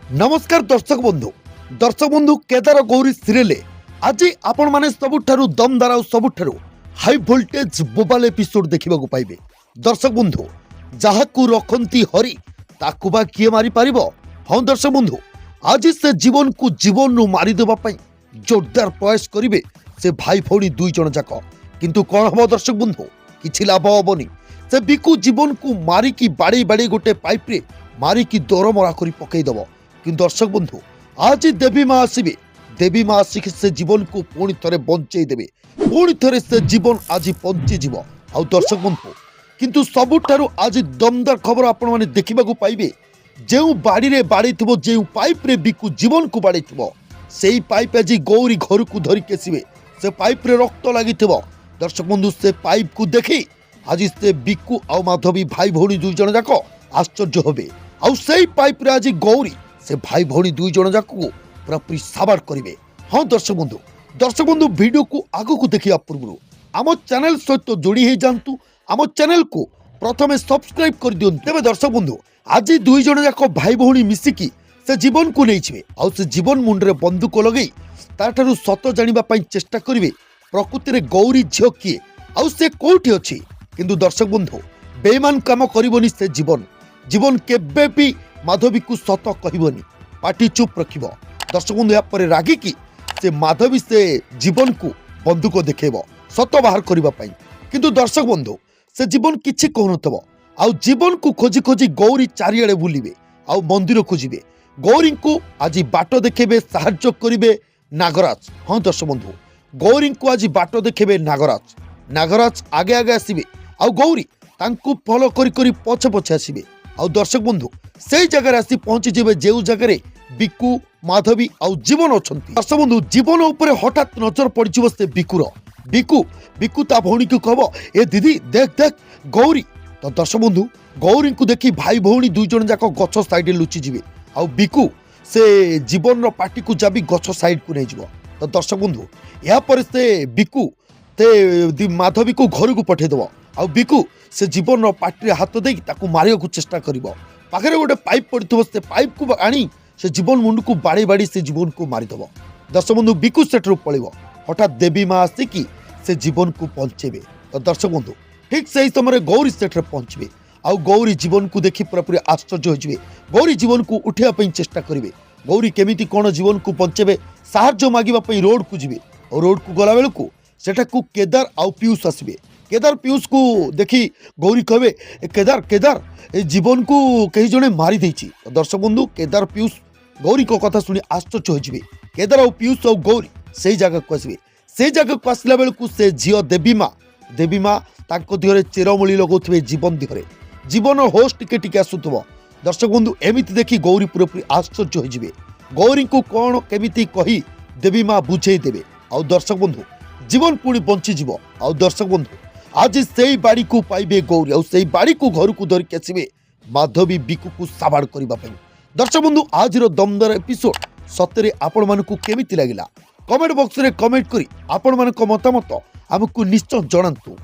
नमस्कार दर्शक बंधु केदार गौरी सीरियल आज आपण माने सबुठारु दमदार और सबुठारु हाई वोल्टेज बोबाल एपिसोड देखा पाइबे। दर्शक बंधु जहाकू रखती हरि ताकू बा किए मारी पारिबो। हाँ दर्शक बंधु आज से जीवन को जीवन नु मारी देबा पई जोरदार प्रयास करिवे से भाई भौणी दुई जन जाक, किंतु कौन हम दर्शक बंधु किछि लाभ हेबनी। से बिकू जीवन को मारिकी बाड़ी बाड़ी गोटे पाइप रे मारिकी दरमरा करी पकई दबो। किंतु दर्शक बंधु आज देवी माँ आसबे, देवी माँ आसिक से जीवन को पुणी थे बंचई देवे, पुणी थे से जीवन आज बंची जीव। आ दर्शक बंधु किंतु सबुठारु आज दमदार खबर आपण माने देखिबाकू पाइबे। जो बाड़ी रे बाड़ी थबो, जो पाइप रे बिकू जीवन को बाड़ी थबो, सेई पाइप आज गौरी घर को धरिक आसबे। से पाइप रे रक्त लगी थबो। दर्शक बंधु से पाइप को देखी आज से बिकू आ माधवी भाई भौणी दुई जन जाक आश्चर्य होबे। आ सेई पाइप रे आज गौरी से भाई भौणी दुई जन जाक को पूरा साबार करेंगे। हाँ दर्शक बंधु वीडियो को आगो को देखिया पूर्व आम चैनल सहित जोड़ी हो जातु। आम चैनल को प्रथमे सब्सक्राइब कर दियंतु। तेबे दर्शक बंधु आज दुई जन जाक भाई भौणी मिसिकी से जीवन को नहीं आ से जीवन मुंडे बंदूक लगे ताठारु सत जानिबा पई चेष्टा करिवे प्रकृति रे गौरी झियो किए आ से कोठी अछि। किंतु दर्शक बंधु बेईमान काम करबोनी से जीवन केबे भी माधवी को सत कहबनी, पार्टी चुप रखिब। दर्शक बंधु या पर रागी की से माधवी से जीवन को बंदूक देखेब सत बाहर करबा पई। किंतु दर्शक बंधु से जीवन किछि कहनथबो आ जीवन को खोजी खोजी गौरी चारिआडे बुलिबे आ मंदिर खोजिबे। गौरी को आज बाट देखेबे, साहाय्य करिवे नागराज। हाँ दर्शक बंधु गौरी को आज बाट देखेबे नागराज आगे आगे आसीबे आ गौरी तांकु फॉलो करी करी पछे पछे आसीबे। आ दर्शक बंधु से जगह आसी पहुंची जेबे जो जगह बिकू माधवी आ जीवन अच्छा। दर्शक बंधु जीवन उपर हठात नजर पड़ो से बिकू ता भौणी को कह ए दीदी देख देख गौरी। तो दर्शक बंधु गौरी को देखी भाई भौणी दुई जन जाक गछ साइड लुचि जीवे आ बिकू से जीवन पार्टी को जाबी गछ साइड को नहीं जीव। तो दर्शक बंधु या पर से बिकू ते माधवी को घर को पठेदेव आ बिकू से जीवन पार्टी हाथ दे मारिया को चेष्टा करिवो। पाखरे गोटे पाइप पड़ो से पाइप को आनी से जीवन मुंड को बाड़ी बाड़ी से जीवन को मारिदेव। दर्शक बंधु बिकू सेठू पड़ो हठात देवी माँ आसिकी से जीवन को पहुंचेबे। तो दर्शक बंधु ठीक से समय गौरी सेठ पहुंचे आ गौरी जीवन को देखी पूरा आश्चर्य हो। गौरी जीवन को उठाई चेष्टा करेंगे। गौरी केमिति कौन जीवन को बंचेबे साहाय्य मागिबा रोड को जीवे और रोड को गला बेलू सेठा को केदार आ पीयूष आसबे। केदार पीयूष को देखी गौरी कहे केदार ए जीवन को कहीं जड़े मारी देछि। दर्शक बंधु केदार पीयूष गौरी को कथा शुणी आश्चर्य हो। केदार और पीयूष और गौरी से जगह को आसबे। से जगह को आसला बेलू से झील देवी माँ तांको देहरे चेरमूली लगाउथिबे जीवन देहरे जीवन होश टिके आसुथबो। दर्शक बंधु एमिति देखी गौरी पूरी आश्चर्य हो। गौरी को कौन केमिति कही देवी माँ बुझे देवे आ दर्शक बंधु जीवन पुणी बंची जीव। आ दर्शक बंधु आज से बाड़ी को पाइबे गौरी आ से बाड़ी को घर को धरिक आसबे माधवी बिकू को साबाड़ करने। दर्शक बंधु आज दमदार एपिसोड सतरे आपण मानकु केमिति लागिला कमेंट बॉक्स रे कमेंट करी आपण मानक मतामत आमको निश्चय जणांतु।